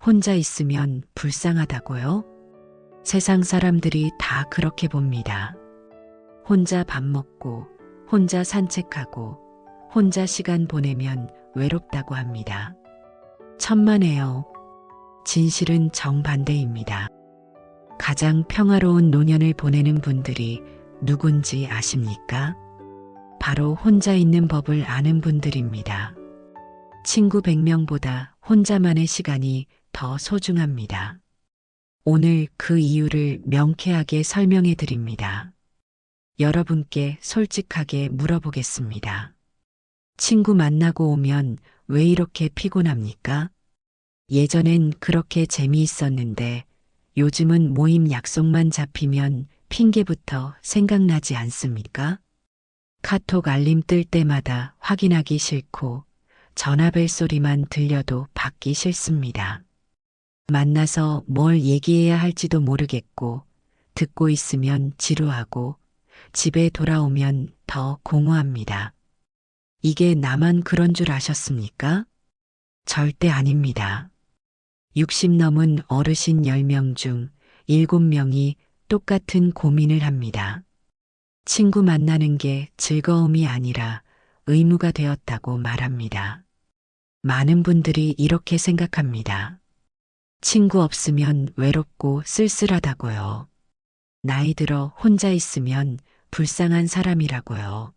혼자 있으면 불쌍하다고요? 세상 사람들이 다 그렇게 봅니다. 혼자 밥 먹고, 혼자 산책하고, 혼자 시간 보내면 외롭다고 합니다. 천만에요. 진실은 정반대입니다. 가장 평화로운 노년을 보내는 분들이 누군지 아십니까? 바로 혼자 있는 법을 아는 분들입니다. 친구 100명보다 혼자만의 시간이 더 소중합니다. 오늘 그 이유를 명쾌하게 설명해 드립니다. 여러분께 솔직하게 물어보겠습니다. 친구 만나고 오면 왜 이렇게 피곤합니까? 예전엔 그렇게 재미있었는데 요즘은 모임 약속만 잡히면 핑계부터 생각나지 않습니까? 카톡 알림 뜰 때마다 확인하기 싫고 전화벨 소리만 들려도 받기 싫습니다. 만나서 뭘 얘기해야 할지도 모르겠고 듣고 있으면 지루하고 집에 돌아오면 더 공허합니다. 이게 나만 그런 줄 아셨습니까? 절대 아닙니다. 60 넘은 어르신 10명 중 7명이 똑같은 고민을 합니다. 친구 만나는 게 즐거움이 아니라 의무가 되었다고 말합니다. 많은 분들이 이렇게 생각합니다. 친구 없으면 외롭고 쓸쓸하다고요. 나이 들어 혼자 있으면 불쌍한 사람이라고요.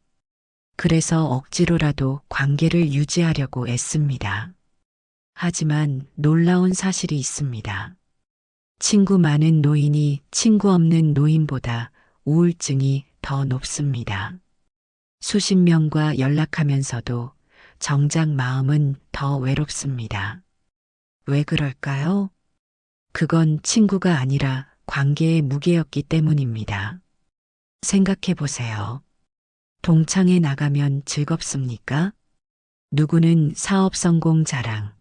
그래서 억지로라도 관계를 유지하려고 애씁니다. 하지만 놀라운 사실이 있습니다. 친구 많은 노인이 친구 없는 노인보다 우울증이 더 높습니다. 수십 명과 연락하면서도 정작 마음은 더 외롭습니다. 왜 그럴까요? 그건 친구가 아니라 관계의 무게였기 때문입니다. 생각해 보세요. 동창회 나가면 즐겁습니까? 누구는 사업 성공 자랑,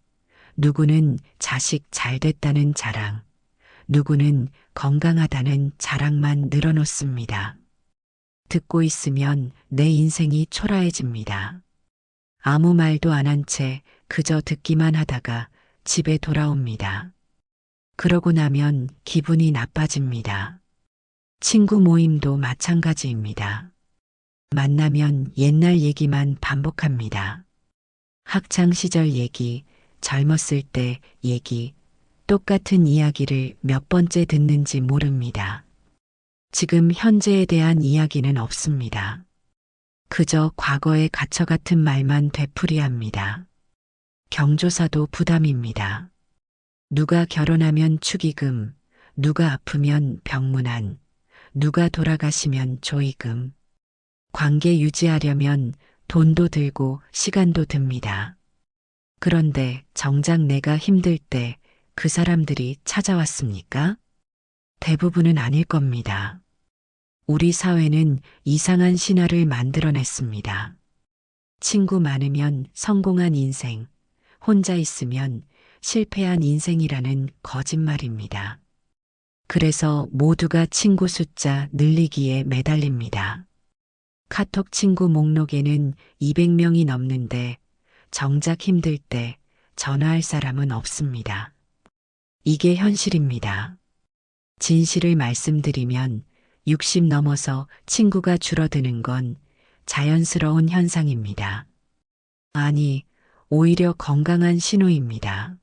누구는 자식 잘 됐다는 자랑, 누구는 건강하다는 자랑만 늘어놓습니다. 듣고 있으면 내 인생이 초라해집니다. 아무 말도 안 한 채 그저 듣기만 하다가 집에 돌아옵니다. 그러고 나면 기분이 나빠집니다. 친구 모임도 마찬가지입니다. 만나면 옛날 얘기만 반복합니다. 학창 시절 얘기, 젊었을 때 얘기, 똑같은 이야기를 몇 번째 듣는지 모릅니다. 지금 현재에 대한 이야기는 없습니다. 그저 과거에 갇혀 같은 말만 되풀이합니다. 경조사도 부담입니다. 누가 결혼하면 축의금, 누가 아프면 병문안, 누가 돌아가시면 조의금. 관계 유지하려면 돈도 들고 시간도 듭니다. 그런데 정작 내가 힘들 때 그 사람들이 찾아왔습니까? 대부분은 아닐 겁니다. 우리 사회는 이상한 신화를 만들어냈습니다. 친구 많으면 성공한 인생, 혼자 있으면 실패한 인생이라는 거짓말입니다. 그래서 모두가 친구 숫자 늘리기에 매달립니다. 카톡 친구 목록에는 200명이 넘는데 정작 힘들 때 전화할 사람은 없습니다. 이게 현실입니다. 진실을 말씀드리면 60 넘어서 친구가 줄어드는 건 자연스러운 현상입니다. 아니, 오히려 건강한 신호입니다.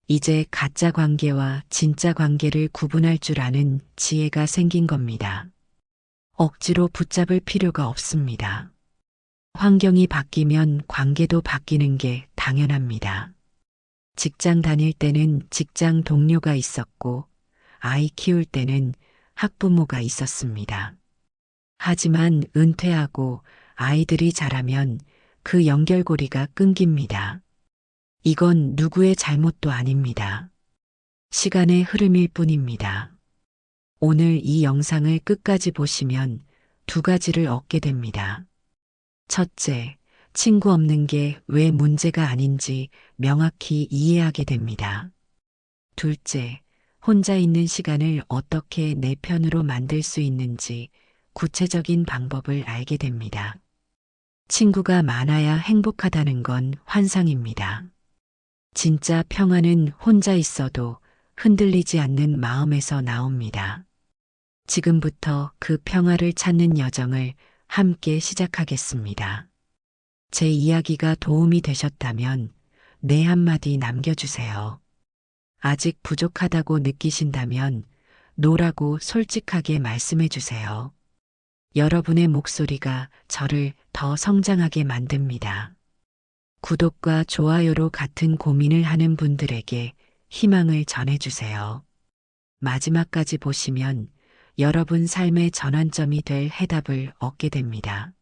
이제 가짜 관계와 진짜 관계를 구분할 줄 아는 지혜가 생긴 겁니다. 억지로 붙잡을 필요가 없습니다. 환경이 바뀌면 관계도 바뀌는 게 당연합니다. 직장 다닐 때는 직장 동료가 있었고, 아이 키울 때는 학부모가 있었습니다. 하지만 은퇴하고 아이들이 자라면 그 연결고리가 끊깁니다. 이건 누구의 잘못도 아닙니다. 시간의 흐름일 뿐입니다. 오늘 이 영상을 끝까지 보시면 2가지를 얻게 됩니다. 첫째, 친구 없는 게 왜 문제가 아닌지 명확히 이해하게 됩니다. 둘째, 혼자 있는 시간을 어떻게 내 편으로 만들 수 있는지 구체적인 방법을 알게 됩니다. 친구가 많아야 행복하다는 건 환상입니다. 진짜 평안은 혼자 있어도 흔들리지 않는 마음에서 나옵니다. 지금부터 그 평화를 찾는 여정을 함께 시작하겠습니다. 제 이야기가 도움이 되셨다면 네 한마디 남겨주세요. 아직 부족하다고 느끼신다면 노라고 솔직하게 말씀해 주세요. 여러분의 목소리가 저를 더 성장하게 만듭니다. 구독과 좋아요로 같은 고민을 하는 분들에게 희망을 전해주세요. 마지막까지 보시면 여러분 삶의 전환점이 될 해답을 얻게 됩니다.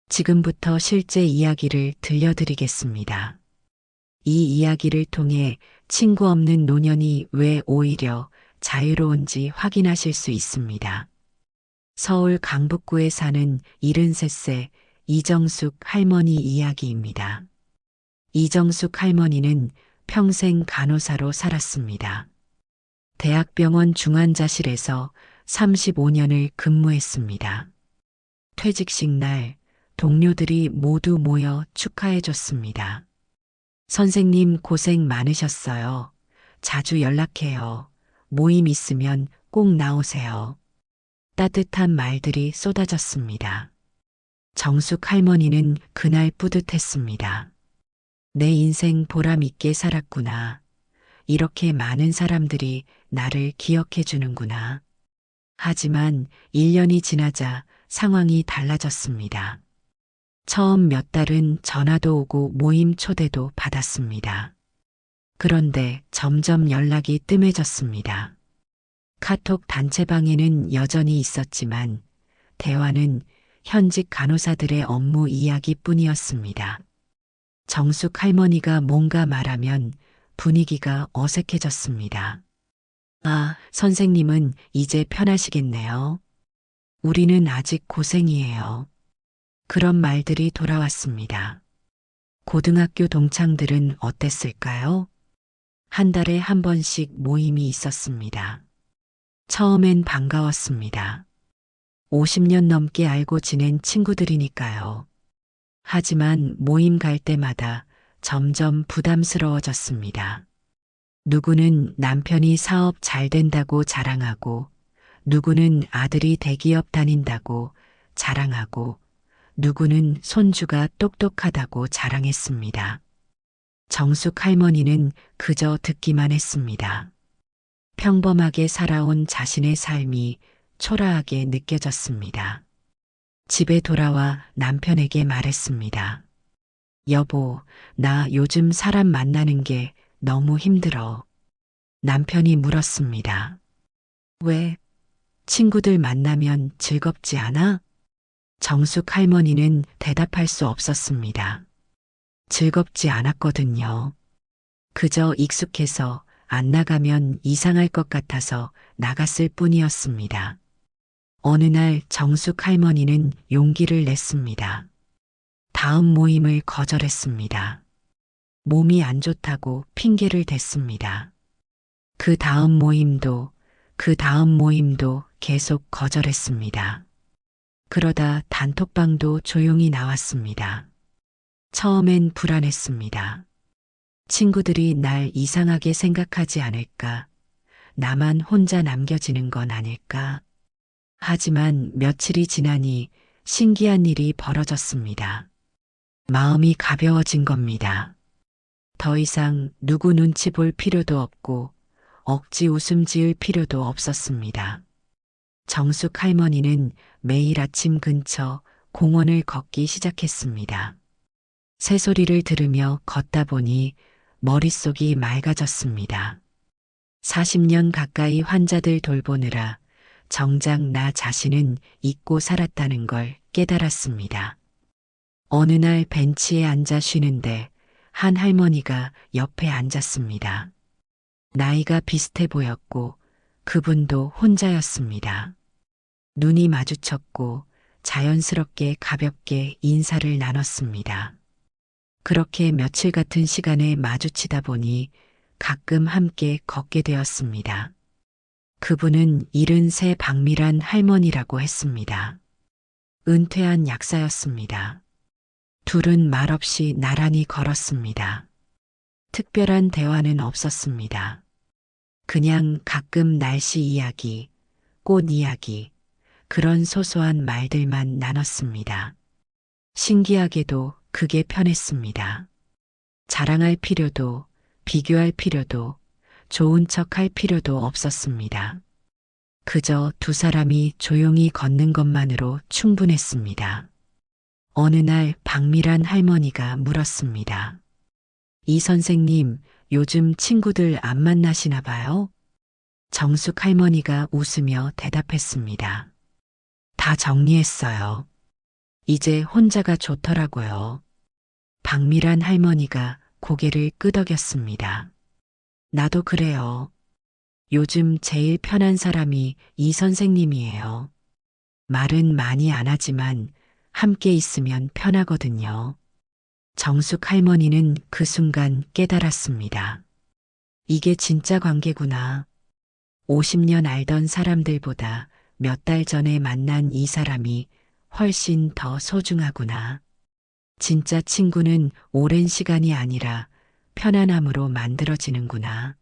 지금부터 실제 이야기를 들려드리겠습니다. 이 이야기를 통해 친구 없는 노년이 왜 오히려 자유로운지 확인하실 수 있습니다. 서울 강북구에 사는 73세 이정숙 할머니 이야기입니다. 이정숙 할머니는 평생 간호사로 살았습니다. 대학병원 중환자실에서 35년을 근무했습니다. 퇴직식 날 동료들이 모두 모여 축하해 줬습니다. 선생님 고생 많으셨어요. 자주 연락해요. 모임 있으면 꼭 나오세요. 따뜻한 말들이 쏟아졌습니다. 정숙 할머니는 그날 뿌듯했습니다. 내 인생 보람 있게 살았구나. 이렇게 많은 사람들이 나를 기억해 주는구나. 하지만 1년이 지나자 상황이 달라졌습니다. 처음 몇 달은 전화도 오고 모임 초대도 받았습니다. 그런데 점점 연락이 뜸해졌습니다. 카톡 단체방에는 여전히 있었지만 대화는 현직 간호사들의 업무 이야기뿐이었습니다. 정숙 할머니가 뭔가 말하면 분위기가 어색해졌습니다. 아, 선생님은 이제 편하시겠네요. 우리는 아직 고생이에요. 그런 말들이 돌아왔습니다. 고등학교 동창들은 어땠을까요? 한 달에 한 번씩 모임이 있었습니다. 처음엔 반가웠습니다. 50년 넘게 알고 지낸 친구들이니까요. 하지만 모임 갈 때마다 점점 부담스러워졌습니다. 누구는 남편이 사업 잘 된다고 자랑하고, 누구는 아들이 대기업 다닌다고 자랑하고, 누구는 손주가 똑똑하다고 자랑했습니다. 정숙 할머니는 그저 듣기만 했습니다. 평범하게 살아온 자신의 삶이 초라하게 느껴졌습니다. 집에 돌아와 남편에게 말했습니다. 여보, 나 요즘 사람 만나는 게 너무 힘들어. 남편이 물었습니다. 왜? 친구들 만나면 즐겁지 않아? 정숙 할머니는 대답할 수 없었습니다. 즐겁지 않았거든요. 그저 익숙해서 안 나가면 이상할 것 같아서 나갔을 뿐이었습니다. 어느 날 정숙 할머니는 용기를 냈습니다. 다음 모임을 거절했습니다. 몸이 안 좋다고 핑계를 댔습니다. 그 다음 모임도 계속 거절했습니다. 그러다 단톡방도 조용히 나왔습니다. 처음엔 불안했습니다. 친구들이 날 이상하게 생각하지 않을까? 나만 혼자 남겨지는 건 아닐까? 하지만 며칠이 지나니 신기한 일이 벌어졌습니다. 마음이 가벼워진 겁니다. 더 이상 누구 눈치 볼 필요도 없고 억지 웃음 지을 필요도 없었습니다. 정숙 할머니는 매일 아침 근처 공원을 걷기 시작했습니다. 새소리를 들으며 걷다 보니 머릿속이 맑아졌습니다. 40년 가까이 환자들 돌보느라 정작 나 자신은 잊고 살았다는 걸 깨달았습니다. 어느 날 벤치에 앉아 쉬는데 한 할머니가 옆에 앉았습니다. 나이가 비슷해 보였고 그분도 혼자였습니다. 눈이 마주쳤고 자연스럽게 가볍게 인사를 나눴습니다. 그렇게 며칠 같은 시간에 마주치다 보니 가끔 함께 걷게 되었습니다. 그분은 73 박미란 할머니라고 했습니다. 은퇴한 약사였습니다. 둘은 말없이 나란히 걸었습니다. 특별한 대화는 없었습니다. 그냥 가끔 날씨 이야기, 꽃 이야기, 그런 소소한 말들만 나눴습니다. 신기하게도 그게 편했습니다. 자랑할 필요도, 비교할 필요도, 좋은 척 할 필요도 없었습니다. 그저 두 사람이 조용히 걷는 것만으로 충분했습니다. 어느 날 박미란 할머니가 물었습니다. 이 선생님, 요즘 친구들 안 만나시나 봐요? 정숙 할머니가 웃으며 대답했습니다. 다 정리했어요. 이제 혼자가 좋더라고요. 박미란 할머니가 고개를 끄덕였습니다. 나도 그래요. 요즘 제일 편한 사람이 이 선생님이에요. 말은 많이 안 하지만 함께 있으면 편하거든요. 정숙 할머니는 그 순간 깨달았습니다. 이게 진짜 관계구나. 50년 알던 사람들보다 몇 달 전에 만난 이 사람이 훨씬 더 소중하구나. 진짜 친구는 오랜 시간이 아니라 편안함으로 만들어지는구나.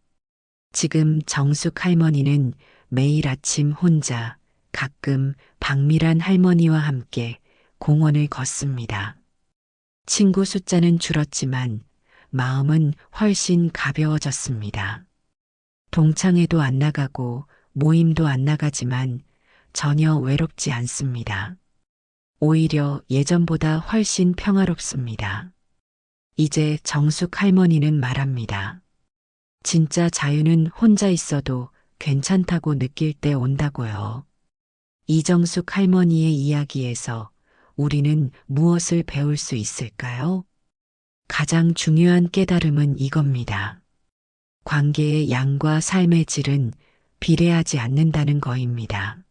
지금 정숙 할머니는 매일 아침 혼자, 가끔 박미란 할머니와 함께 공원을 걷습니다. 친구 숫자는 줄었지만 마음은 훨씬 가벼워졌습니다. 동창회도 안 나가고 모임도 안 나가지만 전혀 외롭지 않습니다. 오히려 예전보다 훨씬 평화롭습니다. 이제 정숙 할머니는 말합니다. 진짜 자유는 혼자 있어도 괜찮다고 느낄 때 온다고요. 이정숙 할머니의 이야기에서 우리는 무엇을 배울 수 있을까요? 가장 중요한 깨달음은 이겁니다. 관계의 양과 삶의 질은 비례하지 않는다는 거입니다.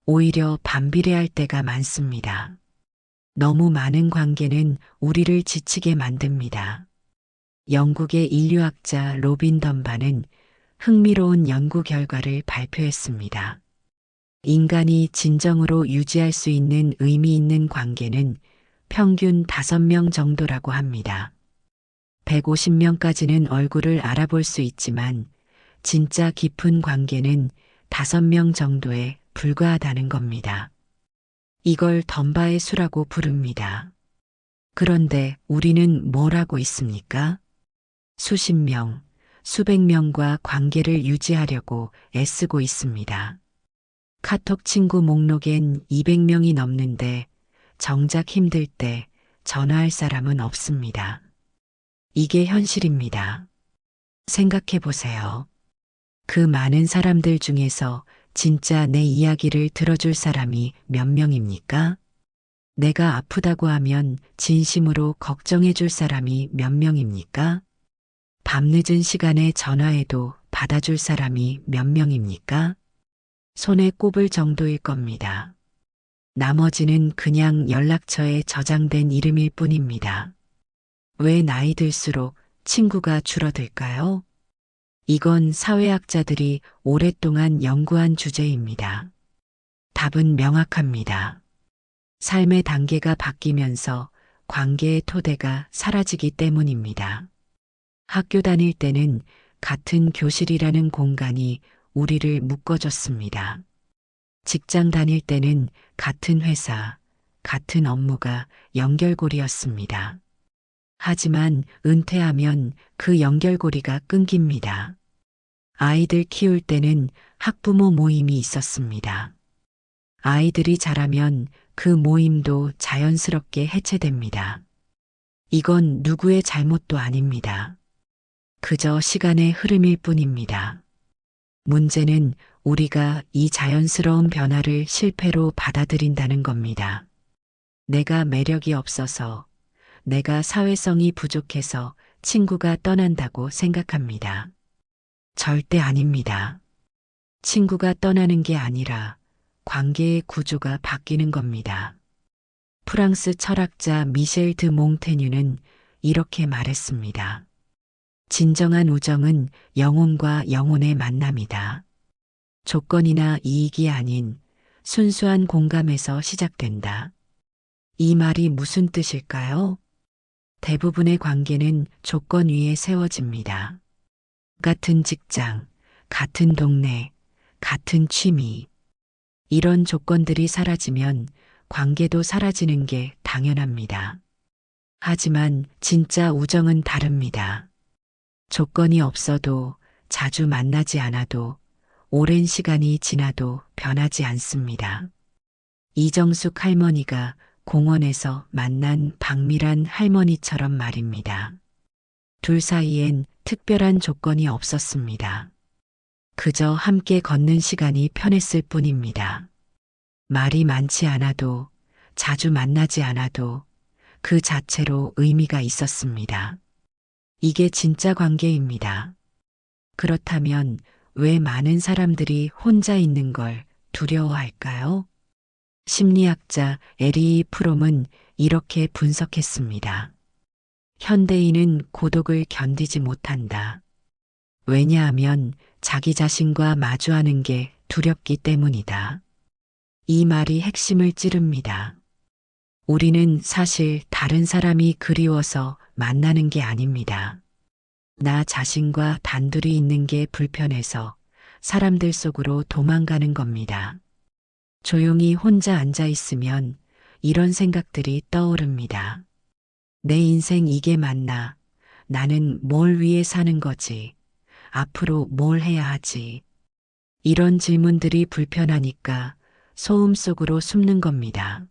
오히려 반비례할 때가 많습니다. 너무 많은 관계는 우리를 지치게 만듭니다. 영국의 인류학자 로빈 덤바는 흥미로운 연구 결과를 발표했습니다. 인간이 진정으로 유지할 수 있는 의미 있는 관계는 평균 5명 정도라고 합니다. 150명까지는 얼굴을 알아볼 수 있지만 진짜 깊은 관계는 5명 정도에 불과하다는 겁니다. 이걸 덤바의 수라고 부릅니다. 그런데 우리는 뭘 하고 있습니까? 수십 명, 수백 명과 관계를 유지하려고 애쓰고 있습니다. 카톡 친구 목록엔 200명이 넘는데 정작 힘들 때 전화할 사람은 없습니다. 이게 현실입니다. 생각해 보세요. 그 많은 사람들 중에서 진짜 내 이야기를 들어줄 사람이 몇 명입니까? 내가 아프다고 하면 진심으로 걱정해 줄 사람이 몇 명입니까? 밤늦은 시간에 전화해도 받아줄 사람이 몇 명입니까? 손에 꼽을 정도일 겁니다. 나머지는 그냥 연락처에 저장된 이름일 뿐입니다. 왜 나이 들수록 친구가 줄어들까요? 이건 사회학자들이 오랫동안 연구한 주제입니다. 답은 명확합니다. 삶의 단계가 바뀌면서 관계의 토대가 사라지기 때문입니다. 학교 다닐 때는 같은 교실이라는 공간이 우리를 묶어줬습니다. 직장 다닐 때는 같은 회사, 같은 업무가 연결고리였습니다. 하지만 은퇴하면 그 연결고리가 끊깁니다. 아이들 키울 때는 학부모 모임이 있었습니다. 아이들이 자라면 그 모임도 자연스럽게 해체됩니다. 이건 누구의 잘못도 아닙니다. 그저 시간의 흐름일 뿐입니다. 문제는 우리가 이 자연스러운 변화를 실패로 받아들인다는 겁니다. 내가 매력이 없어서, 내가 사회성이 부족해서 친구가 떠난다고 생각합니다. 절대 아닙니다. 친구가 떠나는 게 아니라 관계의 구조가 바뀌는 겁니다. 프랑스 철학자 미셸 드 몽테뉴는 이렇게 말했습니다. 진정한 우정은 영혼과 영혼의 만남이다. 조건이나 이익이 아닌 순수한 공감에서 시작된다. 이 말이 무슨 뜻일까요? 대부분의 관계는 조건 위에 세워집니다. 같은 직장, 같은 동네, 같은 취미. 이런 조건들이 사라지면 관계도 사라지는 게 당연합니다. 하지만 진짜 우정은 다릅니다. 조건이 없어도 자주 만나지 않아도 오랜 시간이 지나도 변하지 않습니다. 이정숙 할머니가 공원에서 만난 박미란 할머니처럼 말입니다. 둘 사이엔 특별한 조건이 없었습니다. 그저 함께 걷는 시간이 편했을 뿐입니다. 말이 많지 않아도 자주 만나지 않아도 그 자체로 의미가 있었습니다. 이게 진짜 관계입니다. 그렇다면 왜 많은 사람들이 혼자 있는 걸 두려워할까요? 심리학자 에리 프롬은 이렇게 분석했습니다. 현대인은 고독을 견디지 못한다. 왜냐하면 자기 자신과 마주하는 게 두렵기 때문이다. 이 말이 핵심을 찌릅니다. 우리는 사실 다른 사람이 그리워서 만나는 게 아닙니다. 나 자신과 단둘이 있는 게 불편해서 사람들 속으로 도망가는 겁니다. 조용히 혼자 앉아 있으면 이런 생각들이 떠오릅니다. 내 인생 이게 맞나? 나는 뭘 위해 사는 거지? 앞으로 뭘 해야 하지? 이런 질문들이 불편하니까 소음 속으로 숨는 겁니다.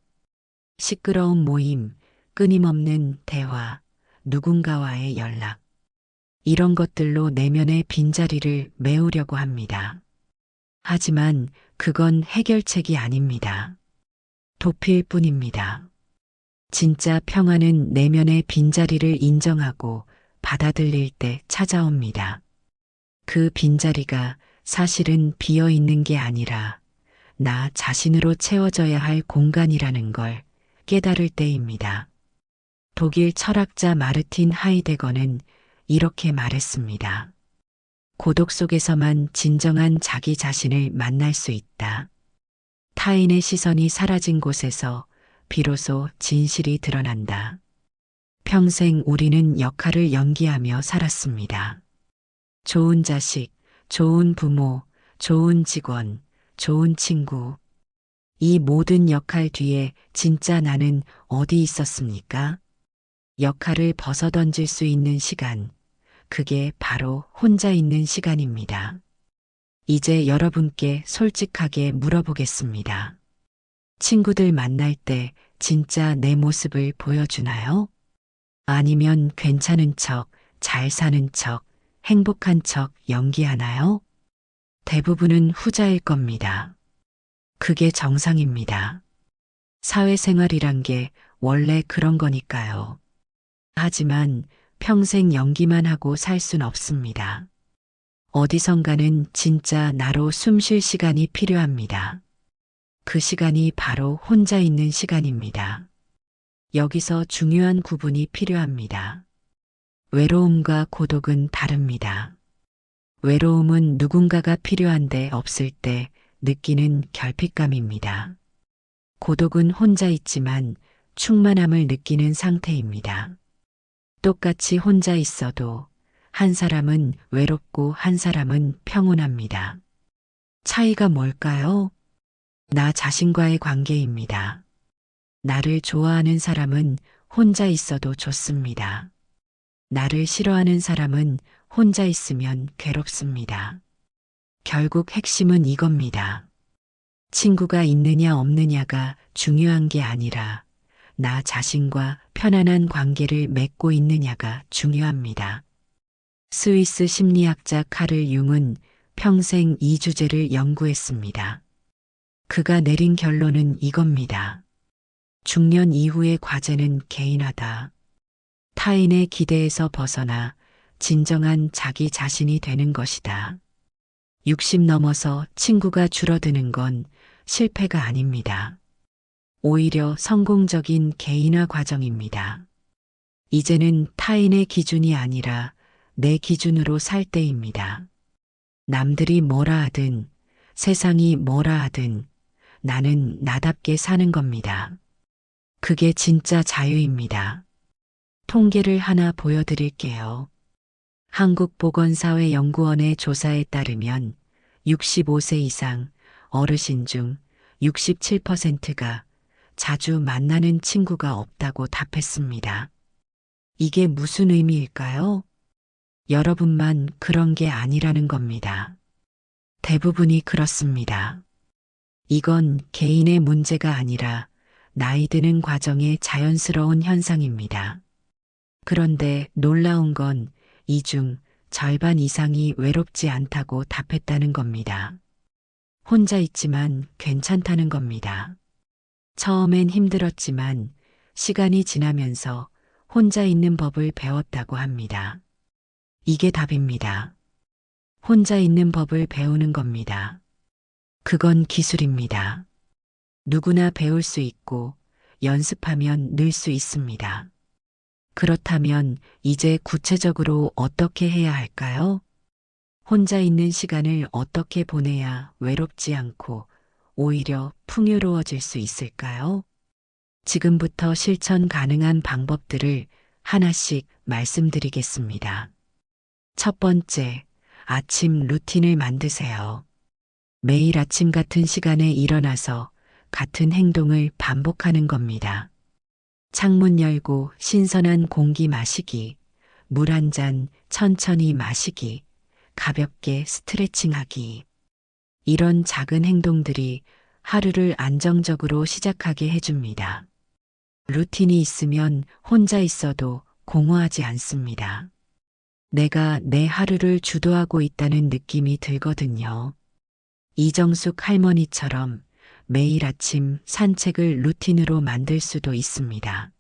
시끄러운 모임, 끊임없는 대화, 누군가와의 연락. 이런 것들로 내면의 빈자리를 메우려고 합니다. 하지만 그건 해결책이 아닙니다. 도피일 뿐입니다. 진짜 평화는 내면의 빈자리를 인정하고 받아들일 때 찾아옵니다. 그 빈자리가 사실은 비어 있는 게 아니라 나 자신으로 채워져야 할 공간이라는 걸 깨달을 때입니다. 독일 철학자 마르틴 하이데거는 이렇게 말했습니다. 고독 속에서만 진정한 자기 자신을 만날 수 있다. 타인의 시선이 사라진 곳에서 비로소 진실이 드러난다. 평생 우리는 역할을 연기하며 살았습니다. 좋은 자식, 좋은 부모, 좋은 직원, 좋은 친구. 이 모든 역할 뒤에 진짜 나는 어디 있었습니까? 역할을 벗어던질 수 있는 시간. 그게 바로 혼자 있는 시간입니다. 이제 여러분께 솔직하게 물어보겠습니다. 친구들 만날 때 진짜 내 모습을 보여주나요? 아니면 괜찮은 척, 잘 사는 척, 행복한 척 연기하나요? 대부분은 후자일 겁니다. 그게 정상입니다. 사회생활이란 게 원래 그런 거니까요. 하지만 평생 연기만 하고 살 순 없습니다. 어디선가는 진짜 나로 숨 쉴 시간이 필요합니다. 그 시간이 바로 혼자 있는 시간입니다. 여기서 중요한 구분이 필요합니다. 외로움과 고독은 다릅니다. 외로움은 누군가가 필요한데 없을 때 느끼는 결핍감입니다. 고독은 혼자 있지만 충만함을 느끼는 상태입니다. 똑같이 혼자 있어도 한 사람은 외롭고 한 사람은 평온합니다. 차이가 뭘까요? 나 자신과의 관계입니다. 나를 좋아하는 사람은 혼자 있어도 좋습니다. 나를 싫어하는 사람은 혼자 있으면 괴롭습니다. 결국 핵심은 이겁니다. 친구가 있느냐 없느냐가 중요한 게 아니라 나 자신과 편안한 관계를 맺고 있느냐가 중요합니다. 스위스 심리학자 카를 융은 평생 이 주제를 연구했습니다. 그가 내린 결론은 이겁니다. 중년 이후의 과제는 개인화다. 타인의 기대에서 벗어나 진정한 자기 자신이 되는 것이다. 60 넘어서 친구가 줄어드는 건 실패가 아닙니다. 오히려 성공적인 개인화 과정입니다. 이제는 타인의 기준이 아니라 내 기준으로 살 때입니다. 남들이 뭐라 하든 세상이 뭐라 하든 나는 나답게 사는 겁니다. 그게 진짜 자유입니다. 통계를 하나 보여드릴게요. 한국보건사회연구원의 조사에 따르면 65세 이상 어르신 중 67%가 자주 만나는 친구가 없다고 답했습니다. 이게 무슨 의미일까요? 여러분만 그런 게 아니라는 겁니다. 대부분이 그렇습니다. 이건 개인의 문제가 아니라 나이 드는 과정의 자연스러운 현상입니다. 그런데 놀라운 건 이 중 절반 이상이 외롭지 않다고 답했다는 겁니다. 혼자 있지만 괜찮다는 겁니다. 처음엔 힘들었지만 시간이 지나면서 혼자 있는 법을 배웠다고 합니다. 이게 답입니다. 혼자 있는 법을 배우는 겁니다. 그건 기술입니다. 누구나 배울 수 있고 연습하면 늘 수 있습니다. 그렇다면 이제 구체적으로 어떻게 해야 할까요? 혼자 있는 시간을 어떻게 보내야 외롭지 않고 오히려 풍요로워질 수 있을까요? 지금부터 실천 가능한 방법들을 하나씩 말씀드리겠습니다. 첫 번째, 아침 루틴을 만드세요. 매일 아침 같은 시간에 일어나서 같은 행동을 반복하는 겁니다. 창문 열고 신선한 공기 마시기, 물 한 잔 천천히 마시기, 가볍게 스트레칭하기. 이런 작은 행동들이 하루를 안정적으로 시작하게 해줍니다. 루틴이 있으면 혼자 있어도 공허하지 않습니다. 내가 내 하루를 주도하고 있다는 느낌이 들거든요. 이정숙 할머니처럼 매일 아침 산책을 루틴으로 만들 수도 있습니다.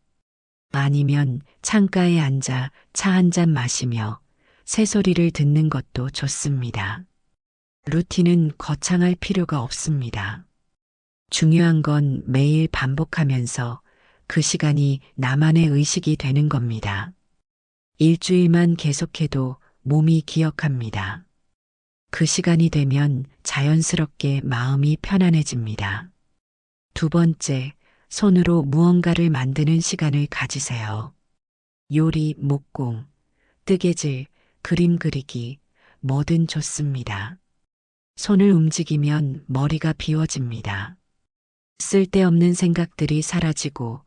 아니면 창가에 앉아 차 한 잔 마시며 새소리를 듣는 것도 좋습니다. 루틴은 거창할 필요가 없습니다. 중요한 건 매일 반복하면서 그 시간이 나만의 의식이 되는 겁니다. 일주일만 계속해도 몸이 기억합니다. 그 시간이 되면 자연스럽게 마음이 편안해집니다. 두 번째, 손으로 무언가를 만드는 시간을 가지세요. 요리, 목공, 뜨개질, 그림 그리기, 뭐든 좋습니다. 손을 움직이면 머리가 비워집니다. 쓸데없는 생각들이 사라지고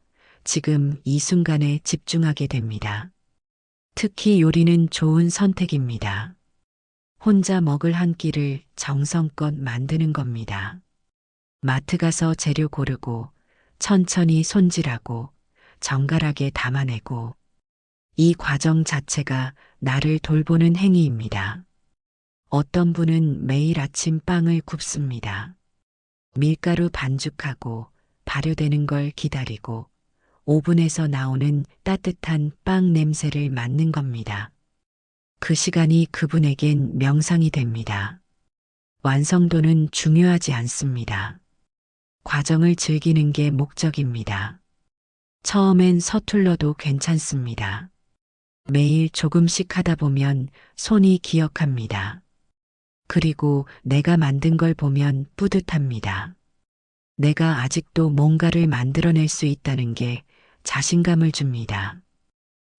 지금 이 순간에 집중하게 됩니다. 특히 요리는 좋은 선택입니다. 혼자 먹을 한 끼를 정성껏 만드는 겁니다. 마트 가서 재료 고르고 천천히 손질하고 정갈하게 담아내고 이 과정 자체가 나를 돌보는 행위입니다. 어떤 분은 매일 아침 빵을 굽습니다. 밀가루 반죽하고 발효되는 걸 기다리고 오븐에서 나오는 따뜻한 빵 냄새를 맡는 겁니다. 그 시간이 그분에겐 명상이 됩니다. 완성도는 중요하지 않습니다. 과정을 즐기는 게 목적입니다. 처음엔 서툴러도 괜찮습니다. 매일 조금씩 하다 보면 손이 기억합니다. 그리고 내가 만든 걸 보면 뿌듯합니다. 내가 아직도 뭔가를 만들어낼 수 있다는 게 자신감을 줍니다.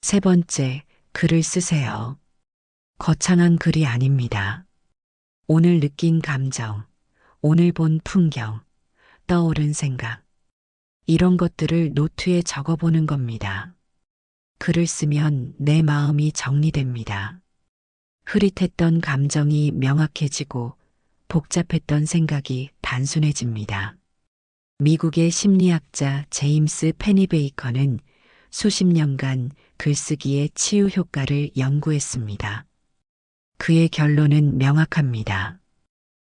세 번째, 글을 쓰세요. 거창한 글이 아닙니다. 오늘 느낀 감정, 오늘 본 풍경, 떠오른 생각, 이런 것들을 노트에 적어보는 겁니다. 글을 쓰면 내 마음이 정리됩니다. 흐릿했던 감정이 명확해지고 복잡했던 생각이 단순해집니다. 미국의 심리학자 제임스 페니베이커는 수십 년간 글쓰기의 치유 효과를 연구했습니다. 그의 결론은 명확합니다.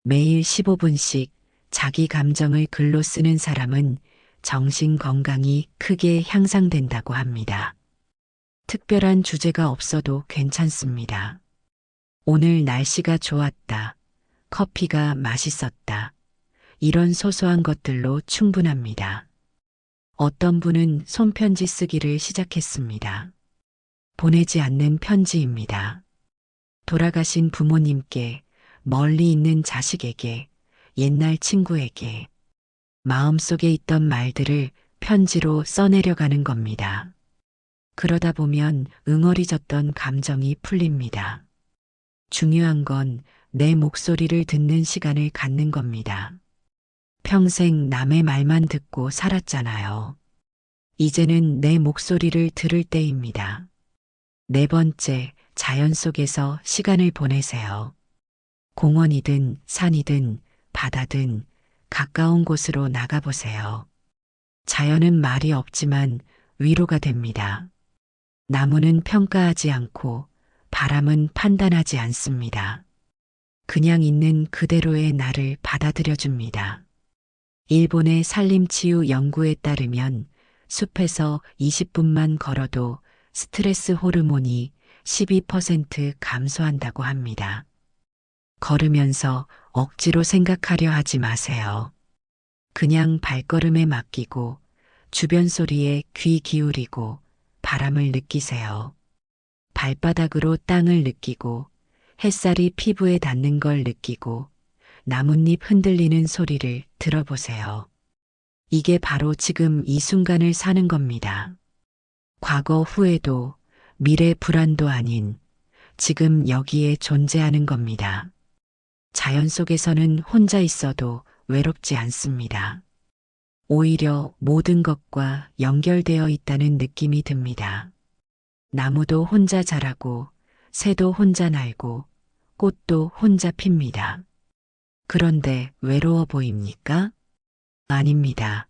매일 15분씩 자기 감정을 글로 쓰는 사람은 정신 건강이 크게 향상된다고 합니다. 특별한 주제가 없어도 괜찮습니다. 오늘 날씨가 좋았다. 커피가 맛있었다. 이런 소소한 것들로 충분합니다. 어떤 분은 손편지 쓰기를 시작했습니다. 보내지 않는 편지입니다. 돌아가신 부모님께, 멀리 있는 자식에게, 옛날 친구에게 마음속에 있던 말들을 편지로 써내려가는 겁니다. 그러다 보면 응어리졌던 감정이 풀립니다. 중요한 건 내 목소리를 듣는 시간을 갖는 겁니다. 평생 남의 말만 듣고 살았잖아요. 이제는 내 목소리를 들을 때입니다. 네 번째, 자연 속에서 시간을 보내세요. 공원이든 산이든 바다든 가까운 곳으로 나가보세요. 자연은 말이 없지만 위로가 됩니다. 나무는 평가하지 않고 바람은 판단하지 않습니다. 그냥 있는 그대로의 나를 받아들여 줍니다. 일본의 산림치유 연구에 따르면 숲에서 20분만 걸어도 스트레스 호르몬이 12% 감소한다고 합니다. 걸으면서 억지로 생각하려 하지 마세요. 그냥 발걸음에 맡기고 주변 소리에 귀 기울이고 바람을 느끼세요. 발바닥으로 땅을 느끼고 햇살이 피부에 닿는 걸 느끼고 나뭇잎 흔들리는 소리를 들어보세요. 이게 바로 지금 이 순간을 사는 겁니다. 과거 후회도 미래 불안도 아닌 지금 여기에 존재하는 겁니다. 자연 속에서는 혼자 있어도 외롭지 않습니다. 오히려 모든 것과 연결되어 있다는 느낌이 듭니다. 나무도 혼자 자라고 새도 혼자 날고 꽃도 혼자 핍니다. 그런데 외로워 보입니까? 아닙니다.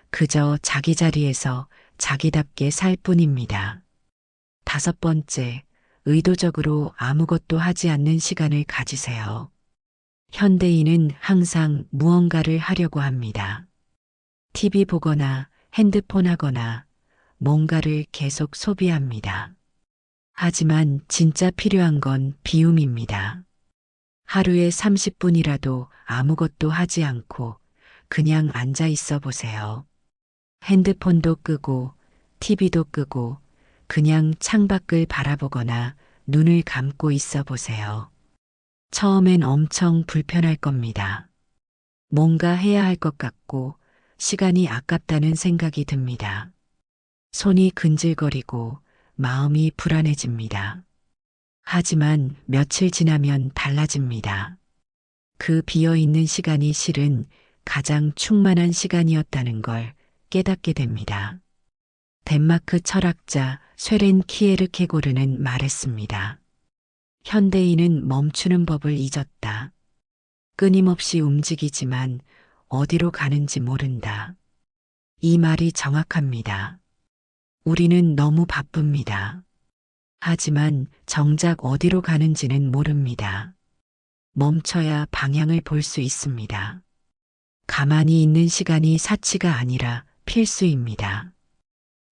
그저 자기 자리에서 자기답게 살 뿐입니다. 다섯 번째, 의도적으로 아무것도 하지 않는 시간을 가지세요. 현대인은 항상 무언가를 하려고 합니다. TV 보거나 핸드폰 하거나 뭔가를 계속 소비합니다. 하지만 진짜 필요한 건 비움입니다. 하루에 30분이라도 아무것도 하지 않고 그냥 앉아 있어 보세요. 핸드폰도 끄고 TV도 끄고 그냥 창밖을 바라보거나 눈을 감고 있어 보세요. 처음엔 엄청 불편할 겁니다. 뭔가 해야 할 것 같고 시간이 아깝다는 생각이 듭니다. 손이 근질거리고 마음이 불안해집니다. 하지만 며칠 지나면 달라집니다. 그 비어있는 시간이 실은 가장 충만한 시간이었다는 걸 깨닫게 됩니다. 덴마크 철학자 쇠렌 키에르케고르는 말했습니다. 현대인은 멈추는 법을 잊었다. 끊임없이 움직이지만 어디로 가는지 모른다. 이 말이 정확합니다. 우리는 너무 바쁩니다. 하지만 정작 어디로 가는지는 모릅니다. 멈춰야 방향을 볼 수 있습니다. 가만히 있는 시간이 사치가 아니라 필수입니다.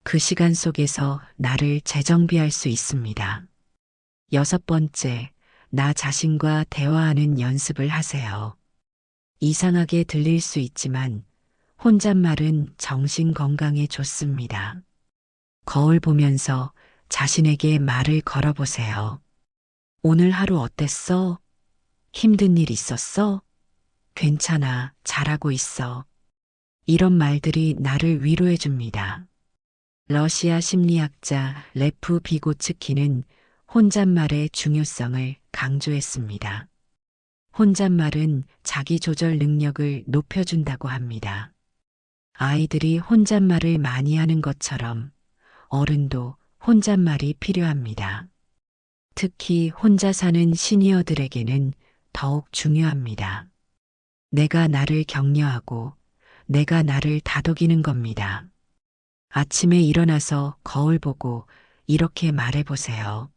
그 시간 속에서 나를 재정비할 수 있습니다. 여섯 번째, 나 자신과 대화하는 연습을 하세요. 이상하게 들릴 수 있지만 혼잣말은 정신 건강에 좋습니다. 거울 보면서 자신에게 말을 걸어보세요. 오늘 하루 어땠어? 힘든 일 있었어? 괜찮아, 잘하고 있어. 이런 말들이 나를 위로해 줍니다. 러시아 심리학자 레프 비고츠키는 혼잣말의 중요성을 강조했습니다. 혼잣말은 자기 조절 능력을 높여준다고 합니다. 아이들이 혼잣말을 많이 하는 것처럼 어른도 혼잣말이 필요합니다. 특히 혼자 사는 시니어들에게는 더욱 중요합니다. 내가 나를 격려하고 내가 나를 다독이는 겁니다. 아침에 일어나서 거울 보고 이렇게 말해보세요.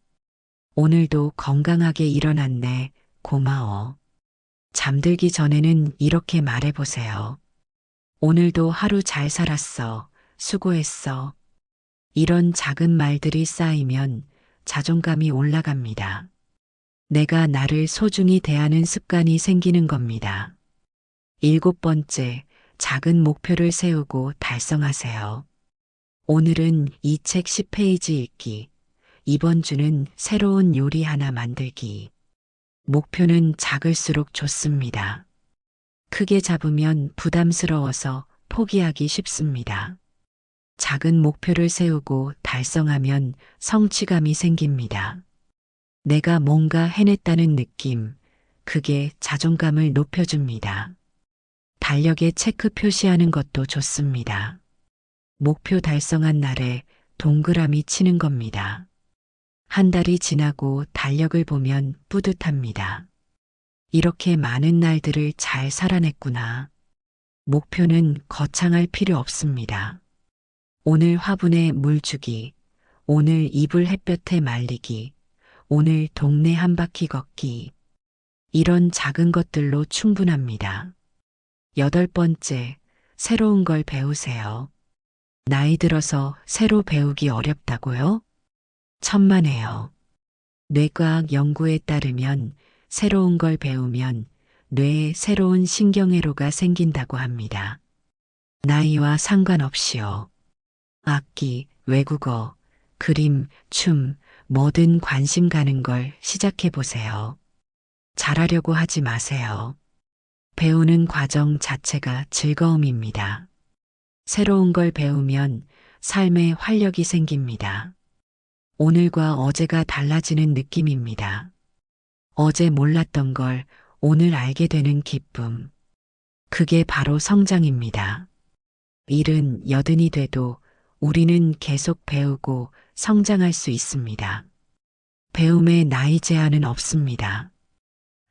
오늘도 건강하게 일어났네, 고마워. 잠들기 전에는 이렇게 말해보세요. 오늘도 하루 잘 살았어, 수고했어. 이런 작은 말들이 쌓이면 자존감이 올라갑니다. 내가 나를 소중히 대하는 습관이 생기는 겁니다. 일곱 번째, 작은 목표를 세우고 달성하세요. 오늘은 이 책 10페이지 읽기, 이번 주는 새로운 요리 하나 만들기. 목표는 작을수록 좋습니다. 크게 잡으면 부담스러워서 포기하기 쉽습니다. 작은 목표를 세우고 달성하면 성취감이 생깁니다. 내가 뭔가 해냈다는 느낌, 그게 자존감을 높여줍니다. 달력에 체크 표시하는 것도 좋습니다. 목표 달성한 날에 동그라미 치는 겁니다. 한 달이 지나고 달력을 보면 뿌듯합니다. 이렇게 많은 날들을 잘 살아냈구나. 목표는 거창할 필요 없습니다. 오늘 화분에 물 주기, 오늘 이불 햇볕에 말리기, 오늘 동네 한 바퀴 걷기. 이런 작은 것들로 충분합니다. 8번째, 새로운 걸 배우세요. 나이 들어서 새로 배우기 어렵다고요? 천만에요. 뇌과학 연구에 따르면 새로운 걸 배우면 뇌에 새로운 신경회로가 생긴다고 합니다. 나이와 상관없이요. 악기, 외국어, 그림, 춤, 뭐든 관심 가는 걸 시작해 보세요. 잘하려고 하지 마세요. 배우는 과정 자체가 즐거움입니다. 새로운 걸 배우면 삶에 활력이 생깁니다. 오늘과 어제가 달라지는 느낌입니다. 어제 몰랐던 걸 오늘 알게 되는 기쁨. 그게 바로 성장입니다. 70, 80이 돼도 우리는 계속 배우고 성장할 수 있습니다. 배움에 나이 제한은 없습니다.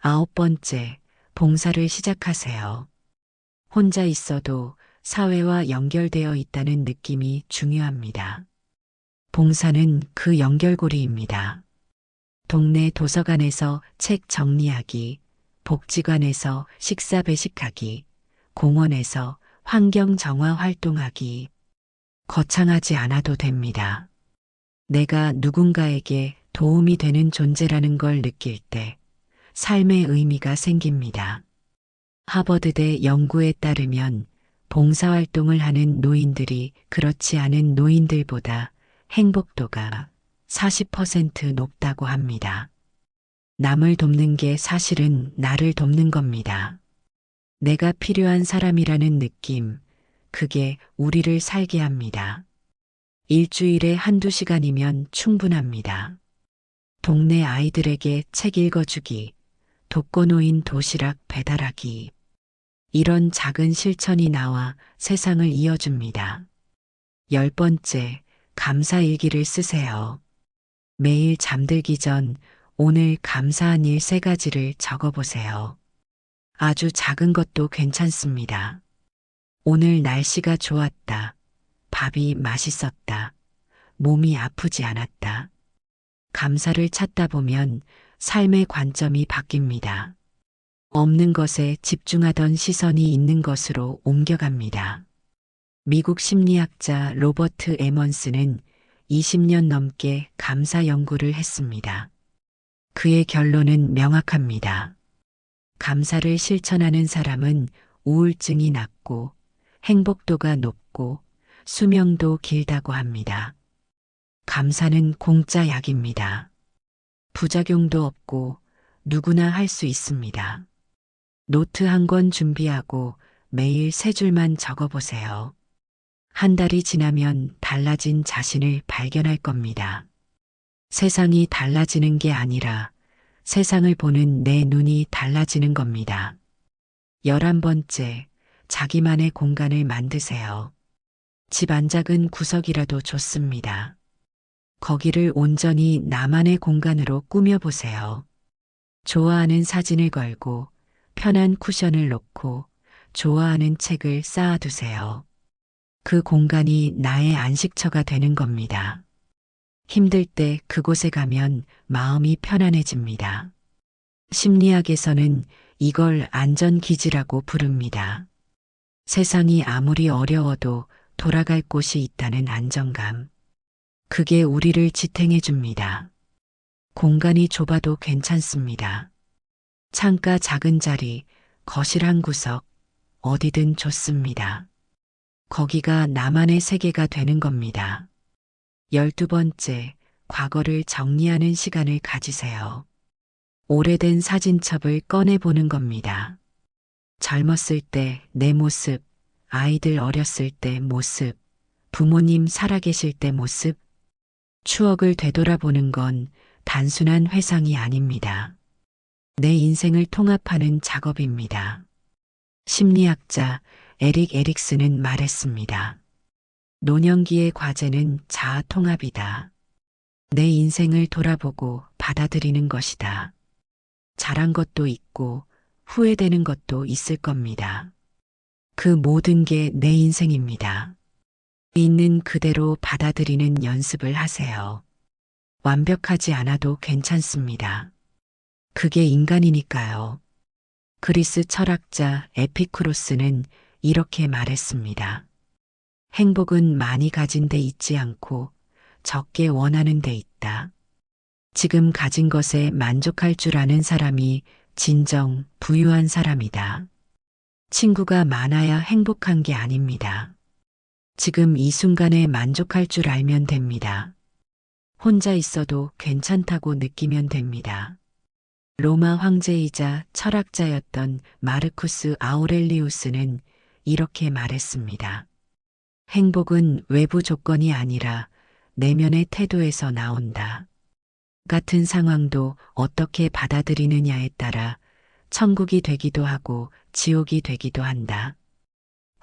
9번째, 봉사를 시작하세요. 혼자 있어도 사회와 연결되어 있다는 느낌이 중요합니다. 봉사는 그 연결고리입니다. 동네 도서관에서 책 정리하기, 복지관에서 식사 배식하기, 공원에서 환경 정화 활동하기. 거창하지 않아도 됩니다. 내가 누군가에게 도움이 되는 존재라는 걸 느낄 때 삶의 의미가 생깁니다. 하버드대 연구에 따르면 봉사활동을 하는 노인들이 그렇지 않은 노인들보다 행복도가 40% 높다고 합니다. 남을 돕는 게 사실은 나를 돕는 겁니다. 내가 필요한 사람이라는 느낌, 그게 우리를 살게 합니다. 일주일에 한두 시간이면 충분합니다. 동네 아이들에게 책 읽어주기, 독거노인 도시락 배달하기. 이런 작은 실천이 나와 세상을 이어줍니다. 10번째, 감사일기를 쓰세요. 매일 잠들기 전 오늘 감사한 일 3가지를 적어보세요. 아주 작은 것도 괜찮습니다. 오늘 날씨가 좋았다. 밥이 맛있었다. 몸이 아프지 않았다. 감사를 찾다 보면 삶의 관점이 바뀝니다. 없는 것에 집중하던 시선이 있는 것으로 옮겨갑니다. 미국 심리학자 로버트 에먼스는 20년 넘게 감사 연구를 했습니다. 그의 결론은 명확합니다. 감사를 실천하는 사람은 우울증이 낮고 행복도가 높고 수명도 길다고 합니다. 감사는 공짜 약입니다. 부작용도 없고 누구나 할 수 있습니다. 노트 한 권 준비하고 매일 3줄만 적어보세요. 한 달이 지나면 달라진 자신을 발견할 겁니다. 세상이 달라지는 게 아니라 세상을 보는 내 눈이 달라지는 겁니다. 11번째, 자기만의 공간을 만드세요. 집 안 작은 구석이라도 좋습니다. 거기를 온전히 나만의 공간으로 꾸며보세요. 좋아하는 사진을 걸고 편한 쿠션을 놓고 좋아하는 책을 쌓아두세요. 그 공간이 나의 안식처가 되는 겁니다. 힘들 때 그곳에 가면 마음이 편안해집니다. 심리학에서는 이걸 안전기지라고 부릅니다. 세상이 아무리 어려워도 돌아갈 곳이 있다는 안정감. 그게 우리를 지탱해 줍니다. 공간이 좁아도 괜찮습니다. 창가 작은 자리, 거실 한 구석, 어디든 좋습니다. 거기가 나만의 세계가 되는 겁니다. 12번째, 과거를 정리하는 시간을 가지세요. 오래된 사진첩을 꺼내보는 겁니다. 젊었을 때 내 모습, 아이들 어렸을 때 모습, 부모님 살아계실 때 모습, 추억을 되돌아보는 건 단순한 회상이 아닙니다. 내 인생을 통합하는 작업입니다. 심리학자 에릭 에릭슨은 말했습니다. 노년기의 과제는 자아 통합이다. 내 인생을 돌아보고 받아들이는 것이다. 잘한 것도 있고 후회되는 것도 있을 겁니다. 그 모든 게 내 인생입니다. 있는 그대로 받아들이는 연습을 하세요. 완벽하지 않아도 괜찮습니다. 그게 인간이니까요. 그리스 철학자 에피쿠로스는 이렇게 말했습니다. 행복은 많이 가진 데 있지 않고 적게 원하는 데 있다. 지금 가진 것에 만족할 줄 아는 사람이 진정 부유한 사람이다. 친구가 많아야 행복한 게 아닙니다. 지금 이 순간에 만족할 줄 알면 됩니다. 혼자 있어도 괜찮다고 느끼면 됩니다. 로마 황제이자 철학자였던 마르쿠스 아우렐리우스는 이렇게 말했습니다. 행복은 외부 조건이 아니라 내면의 태도에서 나온다. 같은 상황도 어떻게 받아들이느냐에 따라 천국이 되기도 하고 지옥이 되기도 한다.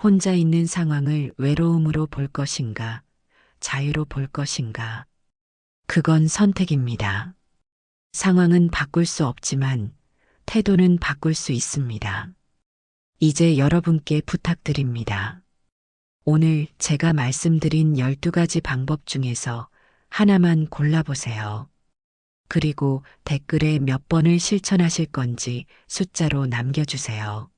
혼자 있는 상황을 외로움으로 볼 것인가, 자유로 볼 것인가. 그건 선택입니다. 상황은 바꿀 수 없지만 태도는 바꿀 수 있습니다. 이제 여러분께 부탁드립니다. 오늘 제가 말씀드린 12가지 방법 중에서 하나만 골라보세요. 그리고 댓글에 몇 번을 실천하실 건지 숫자로 남겨주세요.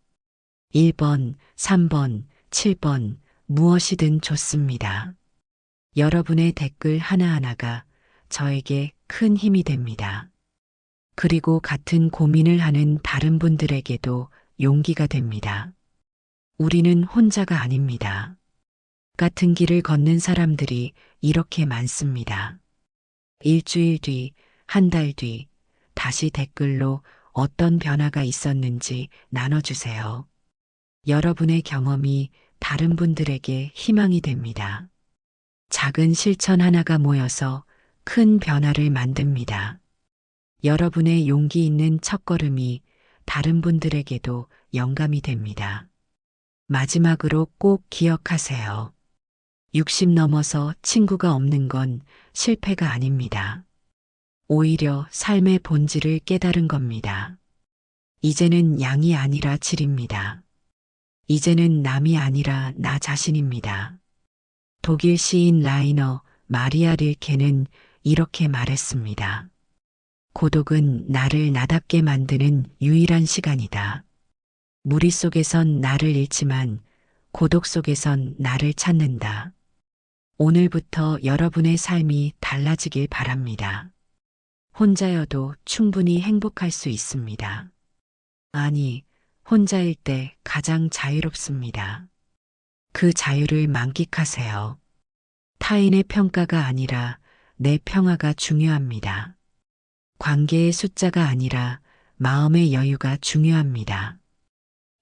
1번, 3번, 7번, 무엇이든 좋습니다. 여러분의 댓글 하나하나가 저에게 큰 힘이 됩니다. 그리고 같은 고민을 하는 다른 분들에게도 용기가 됩니다. 우리는 혼자가 아닙니다. 같은 길을 걷는 사람들이 이렇게 많습니다. 일주일 뒤, 한 달 뒤, 다시 댓글로 어떤 변화가 있었는지 나눠주세요. 여러분의 경험이 다른 분들에게 희망이 됩니다. 작은 실천 하나가 모여서 큰 변화를 만듭니다. 여러분의 용기 있는 첫걸음이 다른 분들에게도 영감이 됩니다. 마지막으로 꼭 기억하세요. 60 넘어서 친구가 없는 건 실패가 아닙니다. 오히려 삶의 본질을 깨달은 겁니다. 이제는 양이 아니라 질입니다. 이제는 남이 아니라 나 자신입니다. 독일 시인 라이너 마리아 릴케는 이렇게 말했습니다. 고독은 나를 나답게 만드는 유일한 시간이다. 무리 속에선 나를 잃지만 고독 속에선 나를 찾는다. 오늘부터 여러분의 삶이 달라지길 바랍니다. 혼자여도 충분히 행복할 수 있습니다. 아니, 혼자일 때 가장 자유롭습니다. 그 자유를 만끽하세요. 타인의 평가가 아니라 내 평화가 중요합니다. 관계의 숫자가 아니라 마음의 여유가 중요합니다.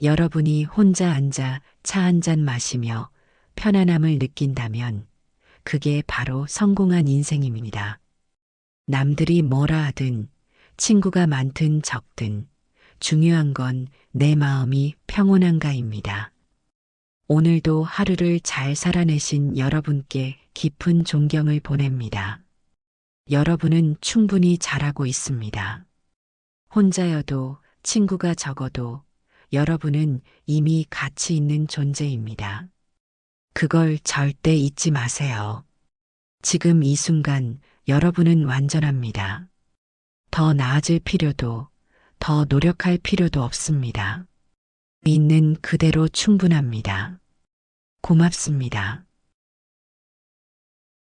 여러분이 혼자 앉아 차 한 잔 마시며 편안함을 느낀다면 그게 바로 성공한 인생입니다. 남들이 뭐라 하든 친구가 많든 적든 중요한 건 내 마음이 평온한가입니다. 오늘도 하루를 잘 살아내신 여러분께 깊은 존경을 보냅니다. 여러분은 충분히 잘하고 있습니다. 혼자여도 친구가 적어도 여러분은 이미 가치 있는 존재입니다. 그걸 절대 잊지 마세요. 지금 이 순간 여러분은 완전합니다. 더 나아질 필요도, 더 노력할 필요도 없습니다. 있는 그대로 충분합니다. 고맙습니다.